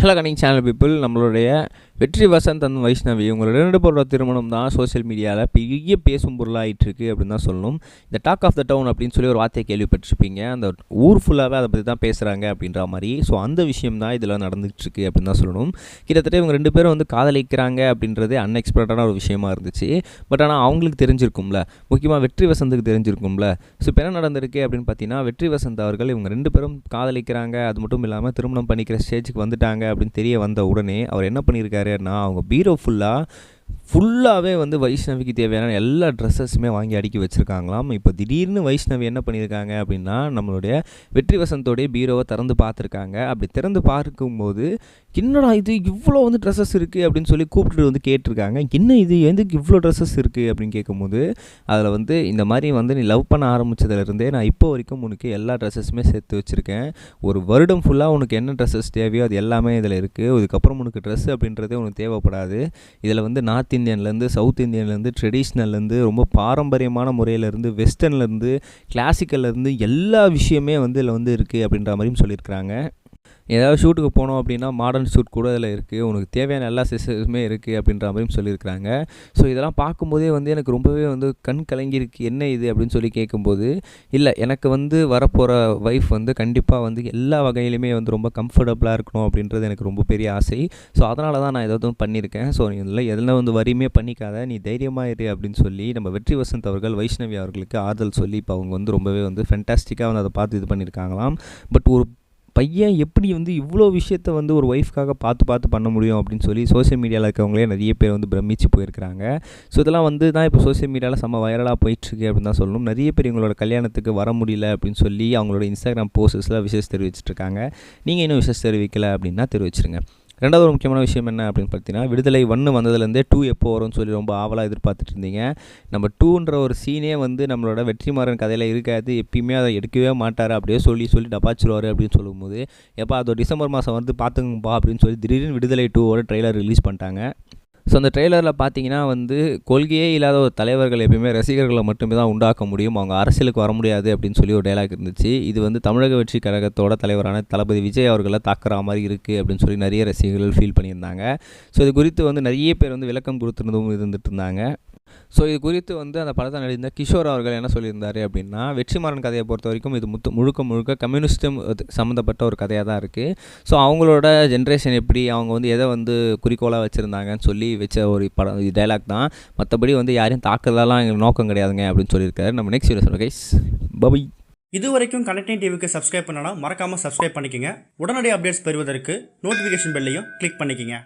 Hello கனிங் channel people, நம்மளுடைய வெற்றி Vasanth and Vaishnavi இவங்க 2 பேரோட திருமணம் தான் சோஷியல் மீடியாவில் பெரிய பேசும் பொருளாகிட்டுருக்கு அப்படின்னு தான் சொல்லணும். இந்த டாக் ஆஃப் த டவுன் அப்படின்னு சொல்லி ஒரு வார்த்தையை கேள்விப்பட்டிருப்பீங்க. அந்த ஊர் ஃபுல்லாகவே அதை பற்றி தான் பேசுகிறாங்க அப்படின்ற மாதிரி. ஸோ அந்த விஷயம் தான் இதில் நடந்துகிட்ருக்கு அப்படின்னு தான் சொல்லணும். கிட்டத்தட்ட இவங்க 2 பேரும் வந்து காதலிக்கிறாங்க அப்படின்றது அன்எக்ஸ்பெக்டடான ஒரு விஷயமா இருந்துச்சு. பட் ஆனால் அவங்களுக்கு தெரிஞ்சிருக்கும்ல, முக்கியமாக வெற்றி வசந்துக்கு தெரிஞ்சிருக்கும்ல. ஸோ இப்போ என்ன நடந்திருக்கு அப்படின்னு பார்த்தீங்கன்னா, வெற்றி வசந்த் அவர்கள் இவங்க 2 பேரும் காதலிக்கிறாங்க, அது மட்டும் இல்லாமல் திருமணம் பண்ணிக்கிற ஸ்டேஜுக்கு வந்துட்டாங்க அப்படின்னு தெரிய வந்த உடனே அவர் என்ன பண்ணியிருக்காருன்னா, அவங்க பீரோ ஃபுல்லாகவே வந்து வைஷ்ணவிக்கு தேவையான எல்லா ட்ரெஸ்ஸஸுமே வாங்கி அடுக்கி வச்சுருக்காங்களாம். இப்போ திடீர்னு வைஷ்ணவி என்ன பண்ணியிருக்காங்க அப்படின்னா, நம்மளுடைய வெற்றி வசந்தோடைய பீரோவை திறந்து பார்த்துருக்காங்க. அப்படி திறந்து பார்க்கும்போது, என்னடா இது இவ்வளோ வந்து ட்ரெஸ்ஸஸ் இருக்குது அப்படின்னு சொல்லி கூப்பிட்டு வந்து கேட்டிருக்காங்க. என்ன இது, எதுக்கு இவ்வளோ ட்ரெஸ்ஸஸ் இருக்குது அப்படின்னு கேட்கும்போது, அதில் வந்து இந்த மாதிரி வந்து நீ லவ் பண்ண ஆரம்பித்ததுலேருந்தே நான் இப்போ வரைக்கும் உனக்கு எல்லா ட்ரெஸ்ஸஸுமே சேர்த்து வச்சுருக்கேன். ஒரு வருடம் ஃபுல்லாக உனக்கு என்ன ட்ரெஸ்ஸஸ் தேவையோ அது எல்லாமே இதில் இருக்குது. இதுக்கப்புறம் உனக்கு ட்ரெஸ் அப்படின்றதே உனக்கு தேவைப்படாது. இதில் வந்து நார்த் இந்தியன்லேருந்து சவுத் இந்தியன்லேருந்து ட்ரெடிஷ்னல்லேருந்து ரொம்ப பாரம்பரியமான முறையிலேருந்து வெஸ்டர்ன்லேருந்து கிளாசிக்கல்லேருந்து எல்லா விஷயமே வந்து இதில் வந்து இருக்குது அப்படின்ற மாதிரியும் சொல்லியிருக்கிறாங்க. ஏதாவது ஷூட்டுக்கு போனோம் அப்படின்னா மாடர்ன் ஷூட் கூட இதில் இருக்குது, உனக்கு தேவையான எல்லா செஸ்ஸுமே இருக்குது அப்படின்ற மாதிரியும் சொல்லியிருக்கிறாங்க. ஸோ இதெல்லாம் பார்க்கும்போதே வந்து எனக்கு ரொம்பவே வந்து கண் கலங்கிருக்கு. என்ன இது அப்படின்னு சொல்லி கேட்கும்போது, இல்லை எனக்கு வந்து வரப்போகிற ஒய்ஃப் வந்து கண்டிப்பாக வந்து எல்லா வகையிலுமே வந்து ரொம்ப கம்ஃபர்டபுளாக இருக்கணும் அப்படின்றது எனக்கு ரொம்ப பெரிய ஆசை. ஸோ அதனால தான் நான் ஏதாவது பண்ணியிருக்கேன். ஸோ நீ இதில் எதெல்லாம் வந்து வரியுமே பண்ணிக்காத, நீ தைரியமாக இரு அப்படின்னு சொல்லி நம்ம வெற்றி வசந்த் அவர்கள் வைஷ்ணவி அவர்களுக்கு ஆறுதல் சொல்லி இப்போ அவங்க வந்து ரொம்பவே வந்து ஃபென்டாஸ்டிக்காக வந்து அதை பார்த்து இது பண்ணியிருக்காங்களாம். பட் ஒரு பையன் எப்படி வந்து இவ்வளோ விஷயத்த வந்து ஒரு ஒய்ஃப்காக பார்த்து பண்ண முடியும் அப்படின்னு சொல்லி சோஷியல் மீடியாவில் இருக்கவங்களே நிறைய பேர் வந்து பிரமிச்சு போயிருக்கிறாங்க. ஸோ இதெல்லாம் வந்து தான் இப்போ சோஷியல் மீடியாவில் செம்ம வைரலாக போயிட்டுருக்கு அப்படின்னு தான் சொல்லணும். நிறைய பேர் இவங்களோட கல்யாணத்துக்கு வர முடியல அப்படின்னு சொல்லி அவங்களோட இன்ஸ்டாகிராம் போஸ்ட்ஸில் விஷஸ் தெரிவிச்சிட்ருக்காங்க. நீங்கள் இன்னும் விஷஸ் தெரிவிக்கலை அப்படின்னா தெரிவிச்சிருங்க. ரெண்டாவது ஒரு முக்கியமான விஷயம் என்ன அப்படின்னு பார்த்தீங்கன்னா, விடுதலை 1 வந்ததுலேருந்தே 2 எப்போ வரும்னு சொல்லி ரொம்ப ஆவலாக எதிர்பார்த்துட்டு இருந்தீங்க. நம்ம 2ன்ற ஒரு சீனே வந்து நம்மளோட வெற்றிமாறன் கதையில் இருக்காது, எப்பயுமே அதை எடுக்கவே மாட்டார், அப்படியே சொல்லி டப்பாச்சிருவார் அப்படின்னு சொல்லும்போது, எப்போ அது டிசம்பர் மாதம் வந்து பார்த்துங்கப்பா அப்படின்னு சொல்லி திடீர்னு விடுதலை 2வோட ட்ரெய்லர் ரிலீஸ் பண்ணிட்டாங்க. ஸோ அந்த ட்ரெய்லரில் பார்த்தீங்கன்னா வந்து, கொள்கையே இல்லாத ஒரு தலைவர்கள் எப்பயுமே ரசிகர்களை மட்டுமே தான் உண்டாக்க முடியும், அவங்க அரசியலுக்கு வர முடியாது அப்படின்னு சொல்லி ஒரு டைலாக் இருந்துச்சு. இது வந்து தமிழக வெற்றி கழகத்தோட தலைவரான தளபதி விஜய் அவர்களை தாக்குற மாதிரி இருக்குது அப்படின்னு சொல்லி நிறைய ரசிகர்கள் ஃபீல் பண்ணியிருந்தாங்க. ஸோ இது குறித்து வந்து நிறைய பேர் வந்து விளக்கம் இருந்துட்டு இருந்தாங்க. ஸோ இது குறித்து வந்து அந்த படத்தை நடித்த கிஷோர் அவர்கள் என்ன சொல்லியிருந்தார் அப்படின்னா, வெற்றிமாறன் கதையை பொறுத்த வரைக்கும் இது முழுக்க கம்யூனிஸ்டம் சம்மந்தப்பட்ட ஒரு கதையாக தான் இருக்குது. ஸோ அவங்களோட ஜென்ரேஷன் எப்படி, அவங்க வந்து எதை வந்து குறிக்கோளாக வச்சுருந்தாங்கன்னு சொல்லி வச்ச ஒரு படம், இது டைலாக் தான். மற்றபடி வந்து யாரையும் தாக்குறதெல்லாம் எங்களுக்கு நோக்கம் கிடையாதுங்க அப்படின்னு சொல்லியிருக்காரு. நம்ம நெக்ஸ்ட் வீடியோ சொல்லுங்கள் கைஸ், பை. இது வரைக்கும் கனெக்டிங் டிவிக்கு சப்ஸ்கிரைப் பண்ணனா மறக்காமல் சப்ஸ்கிரைப் பண்ணிக்கங்க. உடனடி அப்டேட்ஸ் பெறுவதற்கு நோட்டிஃபிகேஷன் பெல்லையும் கிளிக் பண்ணிக்கங்க.